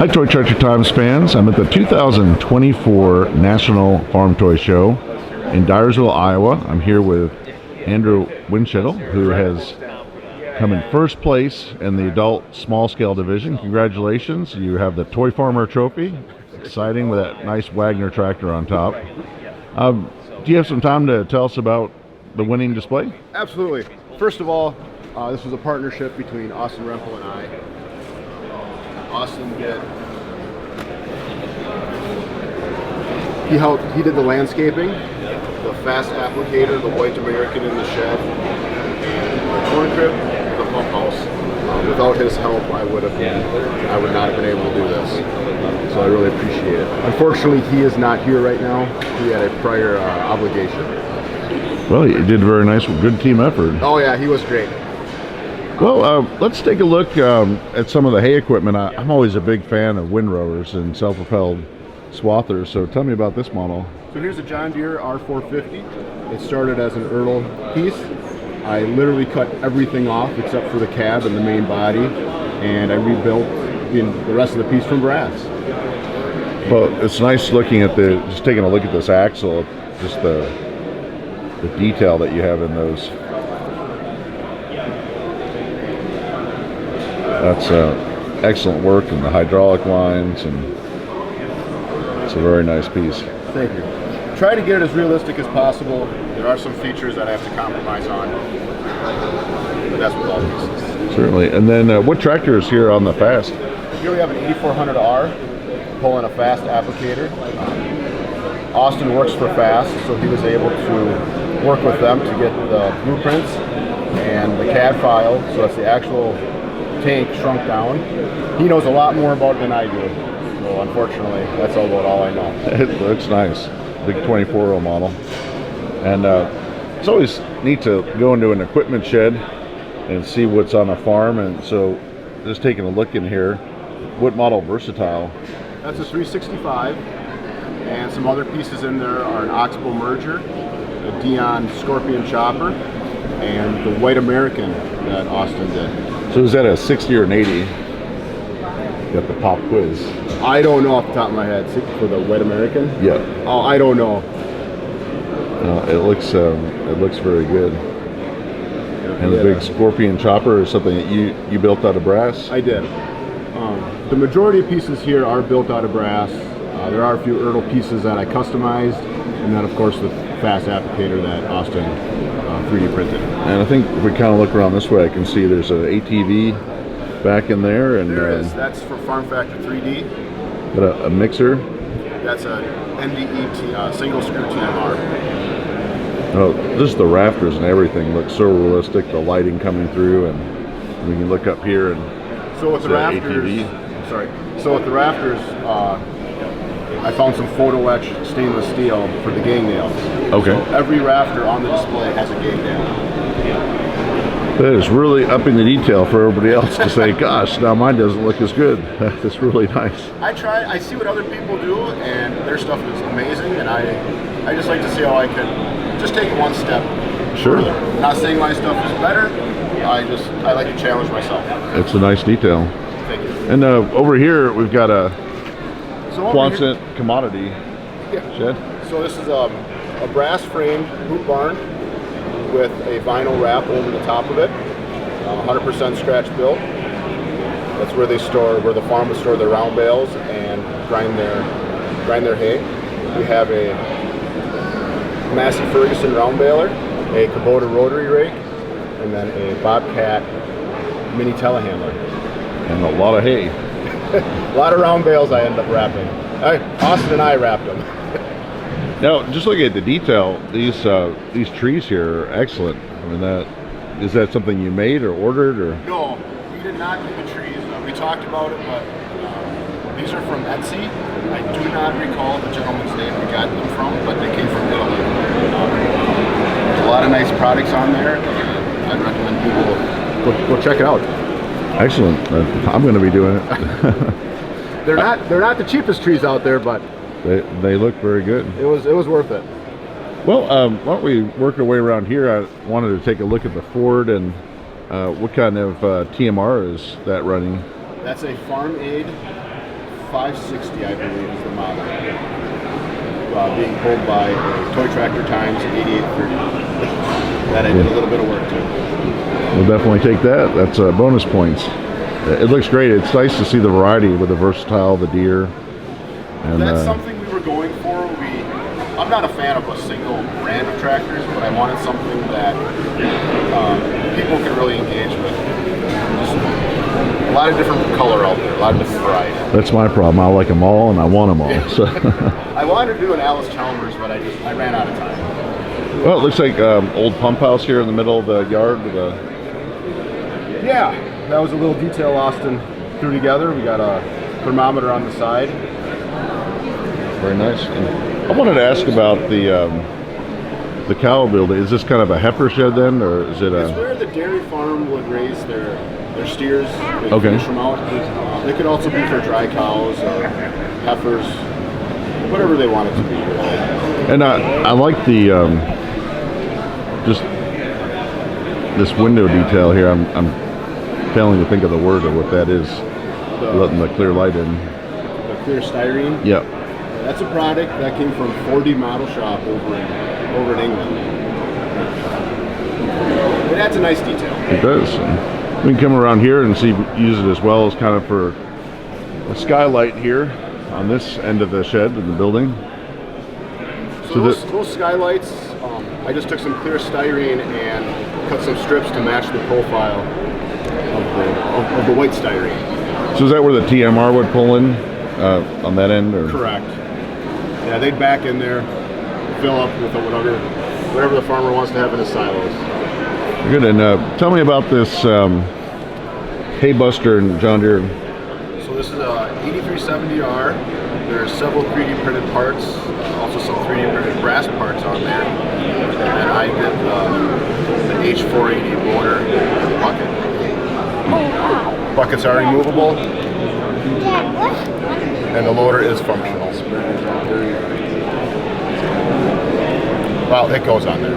Hi, Toy Tractor Times fans. I'm at the 2024 National Farm Toy Show in Dyersville, Iowa. I'm here with Andrew Winchell, who has come in first place in the adult small scale division. Congratulations. You have the Toy Farmer Trophy. Exciting with that nice Wagner tractor on top. Do you have some time to tell us about the winning display? Absolutely. First of all, this was a partnership between Austin Rempel and I. Austin he did the landscaping, the fast applicator, the white American in the shed, the corn crib, the pump house. Without his help, I would not have been able to do this. So I really appreciate it. Unfortunately, he is not here right now. He had a prior obligation. Well, you did very nice, good team effort. Oh yeah, he was great. Well, let's take a look at some of the hay equipment. I'm always a big fan of windrowers and self-propelled swathers, so tell me about this model. So here's a John Deere R450. It started as an Ertl piece. I literally cut everything off except for the cab and the main body, and I rebuilt the rest of the piece from brass. Well, it's nice looking at just taking a look at this axle, just the detail that you have in those. That's excellent work in the hydraulic lines, and it's a very nice piece. Thank you. Try to get it as realistic as possible. There are some features that I have to compromise on, but that's with all pieces. Certainly. And then what tractor is here on the Fast? Here we have an 8400R pulling a Fast applicator. Austin works for Fast, so he was able to work with them to get the blueprints and the CAD file, so that's the actual tank shrunk down. He knows a lot more about it than I do, so unfortunately that's about all I know. It looks nice. Big 24-row model. And it's always neat to go into an equipment shed and see what's on a farm, and so just taking a look in here, what model Versatile? That's a 365, and some other pieces in there are an Oxbow Merger, a Dion Scorpion Chopper, and the White American that Austin did. So is that a 60 or an 80? You got the pop quiz. I don't know off the top of my head. For the White American? Yeah. Oh, I don't know. It looks very good. And the big Scorpion Chopper is something that you built out of brass? I did. The majority of pieces here are built out of brass. There are a few Ertl pieces that I customized, and then of course the Fast applicator that Austin 3D printed. And I think if we kind of look around this way, I can see there's an ATV back in there. And there is. That's for Farm Factor 3D. Got a mixer. That's a NDE single screw TMR. Oh, just the rafters and everything looks so realistic. The lighting coming through, and we can look up here and so with the rafters. So with the rafters, I found some photo etch stainless steel for the gang nails. Okay. So every rafter on the display has a gang nail. That is really upping the detail for everybody else to say, gosh, now mine doesn't look as good. That's really nice. I see what other people do, and their stuff is amazing, and I just like to see how I can just take one step. Sure. Further. Not saying my stuff is better. I like to challenge myself. It's a nice detail. Thank you. And over here we've got a So Quonset commodity shed. So this is a brass framed boot barn with a vinyl wrap over the top of it, 100% scratch built. That's where the farm would store their round bales and grind their hay. We have a Massey Ferguson round baler, a Kubota rotary rake, and then a Bobcat mini telehandler. And a lot of hay. A lot of round bales I end up wrapping. Austin and I wrapped them. Now, just looking at the detail, these trees here are excellent. I mean, is that something you made or ordered, or? No, we did not do the trees. We talked about it, but these are from Etsy. I do not recall the gentleman's name we got them from, but they came from Italy. There's a lot of nice products on there, and I'd recommend people go check it out. Excellent. I'm going to be doing it. They're not the cheapest trees out there, but they look very good. It was worth it. Well, why don't we work our way around here? I wanted to take a look at the Ford and what kind of TMR is that running? That's a Farm Aid 560, I believe, is the model. Being pulled by a Toy Tractor Times 8830. That I did a little bit of work to. We'll definitely take that. That's bonus points. It looks great. It's nice to see the variety with the versatile, the deer. And that's something we were going for. I'm not a fan of a single brand of tractors, but I wanted something that people can really engage with. Just a lot of different color out there, a lot of different variety. That's my problem. I like them all, and I want them all. So I wanted to do an Alice Chalmers, but I ran out of time. well, it looks like old pump house here in the middle of the yard with a. Yeah, that was a little detail Austin threw together. We got a thermometer on the side. Very nice. And I wanted to ask about the cow building. Is this kind of a heifer shed then, or is it It's a? where the dairy farm would raise their steers. They Okay. finish them out. They could also be for dry cows or heifers, whatever they want it to be. And I like the just this window detail here. I'm failing to think of the word of what that is. Letting the clear light in. The clear styrene. Yep. That's a product that came from 4D Model Shop over in England. And that's a nice detail. It does. And we can come around here and see use it as well as kind of for a skylight here on this end of the shed in the building. So those skylights, I just took some clear styrene and cut some strips to match the profile of the white styrene. So is that where the TMR would pull in on that end? Or? Correct. Yeah, they'd back in there, fill up with whatever the farmer wants to have in his silos. Good. And tell me about this hay buster and John Deere. So this is a 8370R. There's several 3D printed parts, also some 3D printed brass parts on there. And then I did the H480 motor bucket. Buckets are removable, and the loader is functional. Wow, it goes on there.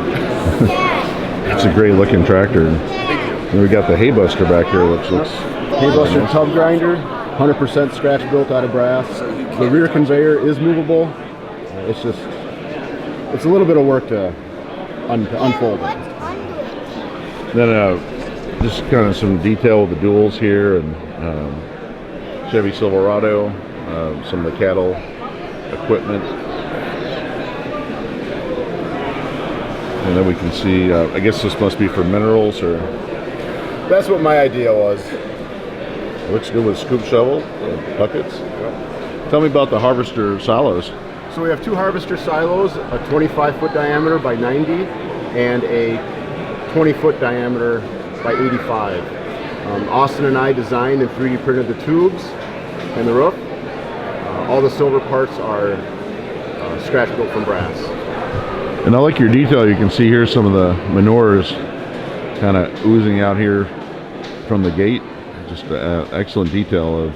It's a great looking tractor. And we got the hay buster back here, which looks. Hay buster tub grinder, 100% scratch built out of brass. The rear conveyor is movable. It's a little bit of work to unfold it. Then just kind of some detail with the duals here and Chevy Silverado, some of the cattle equipment. And then we can see, I guess this must be for minerals or. That's what my idea was. Looks good with scoop shovel, buckets. Tell me about the harvester silos. So we have two harvester silos, a 25-foot diameter by 90 and a 20-foot diameter by 85. Austin and I designed and 3D printed the tubes and the roof. All the silver parts are scratch built from brass. And I like your detail. You can see here some of the manures kind of oozing out here from the gate. Just excellent detail of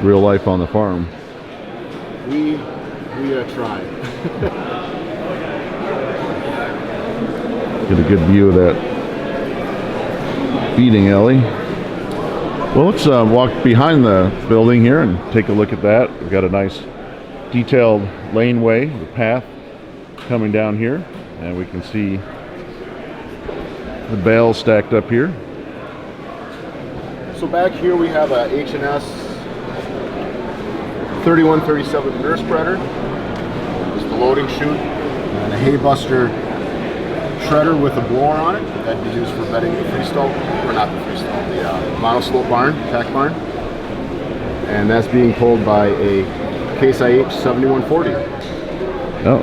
real life on the farm. We try. Get a good view of that feeding alley. Well, let's walk behind the building here and take a look at that. We've got a nice detailed laneway, the path coming down here, and we can see the bales stacked up here. So back here we have a H&S 3137 nurse spreader. It's the loading chute, and a hay buster shredder with a blower on it. That'd be used for bedding the freestall, or not the freestall, the monoslope barn, pack barn. And that's being pulled by a Case IH 7140. Oh,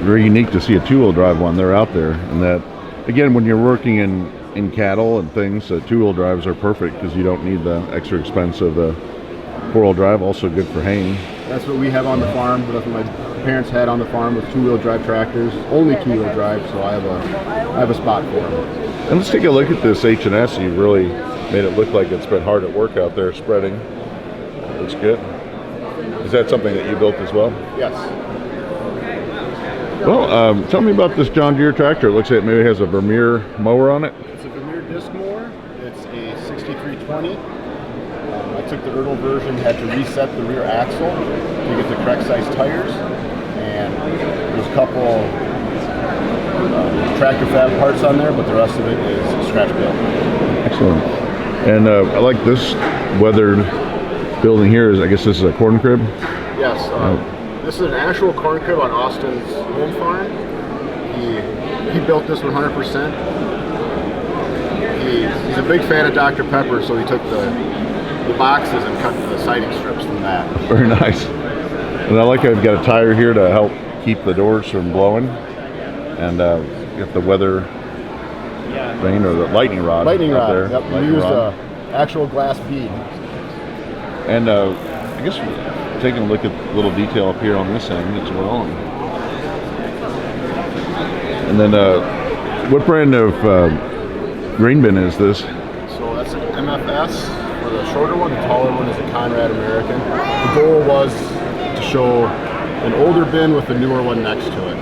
very unique to see a two-wheel drive one. They're out there, and that again, when you're working in cattle and things, two-wheel drives are perfect because you don't need the extra expense of the four-wheel drive. Also good for haying. That's what we have on the farm. That's what my parents had on the farm, with two-wheel drive tractors, only two-wheel drive. So I have a spot for them. And let's take a look at this H&S. You really made it look like it's been hard at work out there spreading. Looks good. Is that something that you built as well? Yes. Well, tell me about this John Deere tractor. It looks like it maybe has a Vermeer mower on it. It's a Vermeer disc mower. It's a 6320. I took the Erdl version, had to reset the rear axle to get the correct size tires, and there's a couple tractor fab parts on there, but the rest of it is scratch built. Excellent. And I like this weathered building here. I guess this is a corn crib. Yes, this is an actual corn crib on Austin's home farm. He built this 100%. He's a big fan of Dr. Pepper, so he took the boxes and cut the siding strips from that. Very nice. And I like how I've got a tire here to help keep the doors from blowing. And got the weather vane or the lightning rod. Lightning up rod. there. Yep, we Lightning used rod. actual glass bead. And I guess taking a look at a little detail up here on this end as well. And then what brand of grain bin is this? So that's an MFS for the shorter one. The taller one is a Conrad American. The goal was to show an older bin with a newer one next to it.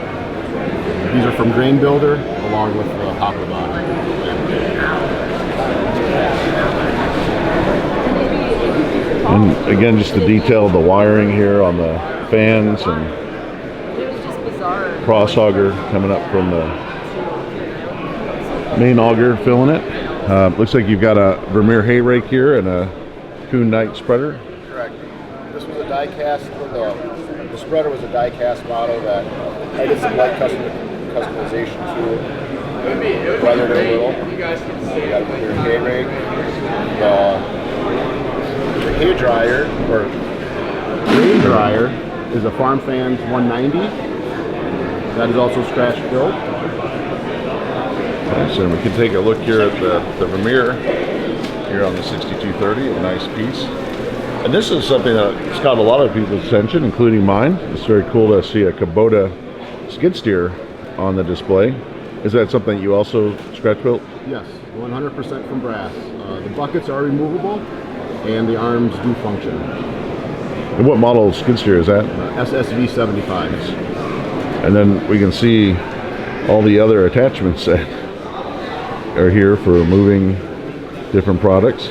These are from Grain Builder along with the hopper bottom. And again, just to detail the wiring here on the fans and It was just bizarre. cross auger coming up from the main auger filling it. Looks like you've got a Vermeer hay rake here and a Kuhn Knight spreader. Correct. This was a die cast, the spreader was a die cast model that I did some light customization to it. Weathered it a little. We got the Vermeer hay rake. The hay dryer, or grain dryer, is a Farm Fans 190. That is also scratch built. Okay, so we can take a look here at the Vermeer here on the 6230, a nice piece. And this is something that's caught a lot of people's attention, including mine. It's very cool to see a Kubota skid steer on the display. Is that something you also scratch built? Yes, 100% from brass. The buckets are removable, and the arms do function. And what model skid steer is that? SSV 75s. And then we can see all the other attachments that are here for moving different products.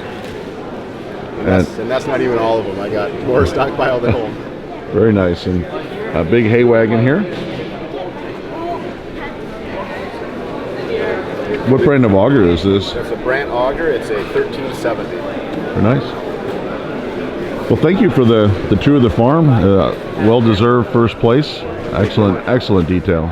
And that's not even all of them. I got more stockpiled at home. Very nice. And a big hay wagon here. What brand of auger is this? It's a Brandt auger. It's a 1370. Very nice. Well, thank you for the tour of the farm. Well-deserved first place. Excellent detail.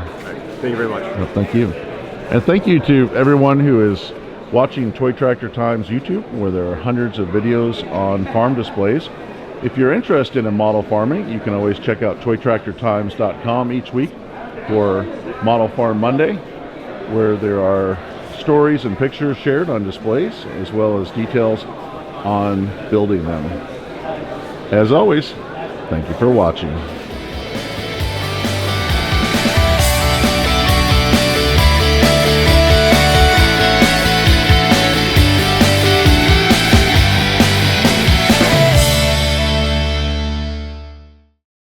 Thank you very much. Well, thank you. And thank you to everyone who is watching Toy Tractor Times YouTube, where there are hundreds of videos on farm displays. If you're interested in model farming, you can always check out toytractortimes.com each week for Model Farm Monday, where there are stories and pictures shared on displays, as well as details on building them. As always, thank you for watching.